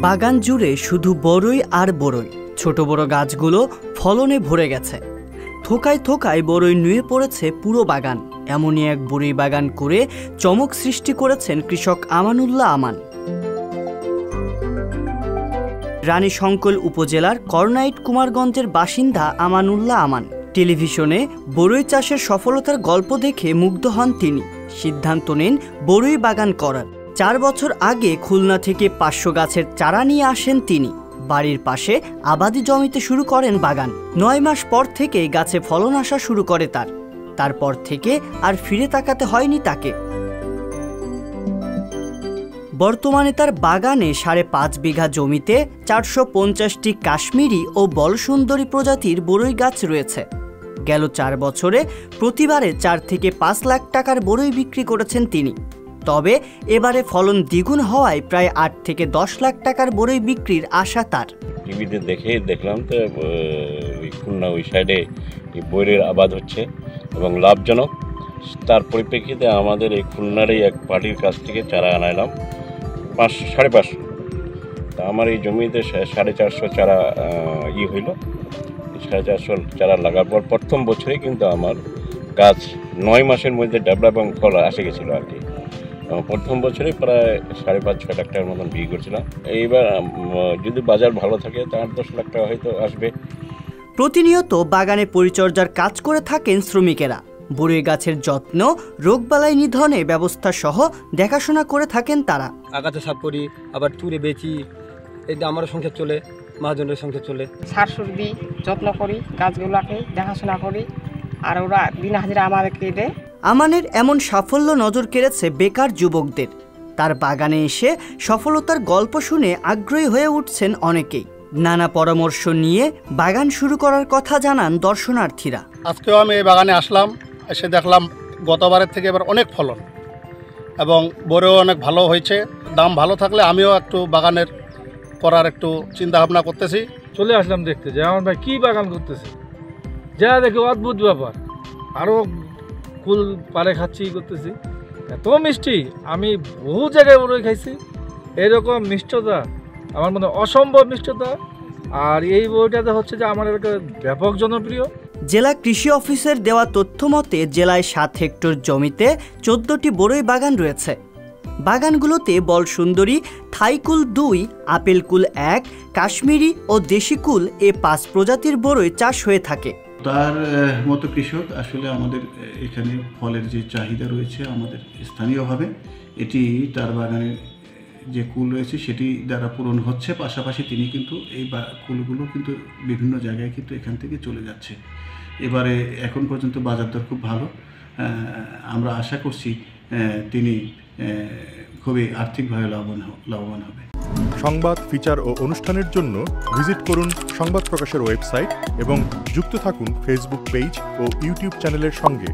বাগান জুড়ে শুধু বড়ই আর বড়ই, ছোট বড় গাছগুলো ফলনে ভরে গেছে। থোকায় থোকায় বড়ই নুয়ে পড়েছে পুরো বাগান। এমনই এক বড়ই বাগান করে চমক সৃষ্টি করেছেন কৃষক আমানুল্লাহ আমান। রানীশংকৈল উপজেলার করনাইট কুমারগঞ্জের বাসিন্দা আমানুল্লাহ আমান টেলিভিশনে বড়ই চাষের সফলতার গল্প দেখে মুগ্ধ হন তিনি। সিদ্ধান্ত নেন বড়ই বাগান করার। 4 বছর আগে খুলনা থেকে 500 গাছের চারা নিয়ে আসেন তিনি। বাড়ির পাশে আবাদি জমিতে শুরু করেন বাগান। 9 মাস পর থেকে গাছে ফলন আসা শুরু করে তারপর থেকে আর ফিরে তাকাতে হয়নি তাকে। বর্তমানে তার বাগানে 5.5 বিঘা জমিতে 450টি কাশ্মীরি ও বলসুন্দরী প্রজাতির বড়ই গাছ রয়েছে। গেল 4 বছরে প্রতিবারে 4 থেকে 5 লাখ টাকার বড়ই বিক্রি করেছেন তিনি। তবে এবারে ফলন দ্বিগুণ হওয়ায় প্রায় 8 থেকে 10 লাখ টাকার বড়ই বিক্রির আশা তার। টিভিতে দেখলাম তো খুলনা ওই সাইডে বড়ইয়ের আবাদ হচ্ছে এবং লাভজনক। তার পরিপ্রেক্ষিতে আমাদের এই খুলনারই এক পার্টির কাছ থেকে চারা আনাইলাম 550। তা আমার এই জমিতে 450 চারা হইল। 450 চারা লাগার পর প্রথম বছরেই কিন্তু আমার গাছ 9 মাসের মধ্যে ডেভেলপ এবং ফল আসে গেছিলো আর কি। প্রথম বছরে প্রায় 5.5-6 লাখ টাকার মতন বিক্রি করছিলাম। এইবার যদি বাজার ভালো থাকে তা 8-10 লাখ টাকা হয়তো আসবে। প্রতিনিয়ত বাগানে পরিচর্যার কাজ করে থাকেন শ্রমিকেরা। বড়ই গাছের যত্ন, রোগবালাই নিধনে ব্যবস্থা সহ দেখাশোনা করে থাকেন তারা। আগাছা সাফ করি, আবার তুলে বেচি, এটা আমার সংসার চলে, মহাজনের সংসার চলে। সার সুর দিই, যত্ন করি, গাছগুলোকে দেখাশোনা করি, আর ওরা দিন হাজিরা আমাদেরকে দেয়। আমানের এমন সাফল্য নজর কেড়েছে বেকার যুবকদের। তার বাগানে এসে সফলতার গল্প শুনে আগ্রহী হয়ে উঠছেন অনেকেই। নানা পরামর্শ নিয়ে বাগান শুরু করার কথা জানান দর্শনার্থীরা। আজকেও আমি এই বাগানে আসলাম, এসে দেখলাম গতবারের থেকে এবার অনেক ফলন এবং বড়ও অনেক ভালো হয়েছে। দাম ভালো থাকলে আমিও একটু বাগানের করার একটু চিন্তা ভাবনা করতেছি। চলে আসলাম দেখতে যে আমার ভাই কী বাগান করতেছে, যা দেখে অদ্ভুত ব্যাপার। আরও কুল পারে খাচ্ছি করতেছি, এত মিষ্টি আমি বহু জায়গায় বড়ই খাইছি। এরকম মিষ্টতা আমার মনে অসম্ভব মিষ্টতা। আর এই বইটাতে হচ্ছে যে আমার এলাকায় ব্যাপক জনপ্রিয়। জেলা কৃষি অফিসের দেওয়া তথ্য মতে জেলায় 7 হেক্টর জমিতে 14টি বড়ই বাগান রয়েছে। বাগানগুলোতে বলসুন্দরী, থাইকুল 2, আপেলকুল 1, কাশ্মীরি ও দেশিকুল এ 5 প্রজাতির বড়ই চাষ হয়ে থাকে। তার মতো কৃষক আসলে আমাদের এখানে ফলের যে চাহিদা রয়েছে আমাদের স্থানীয়ভাবে, এটি তার বাগানের যে কুল রয়েছে সেটি দ্বারা পূরণ হচ্ছে। পাশাপাশি তিনি কিন্তু এই কুলগুলো কিন্তু বিভিন্ন জায়গায় কিন্তু এখান থেকে চলে যাচ্ছে। এবারে এখন পর্যন্ত বাজার দর খুব ভালো। আমরা আশা করছি তিনি খুবই আর্থিকভাবে লাভবান হবে। সংবাদ, ফিচার ও অনুষ্ঠানের জন্য ভিজিট করুন সংবাদ প্রকাশের ওয়েবসাইট এবং যুক্ত থাকুন ফেসবুক পেজ ও ইউটিউব চ্যানেলের সঙ্গে।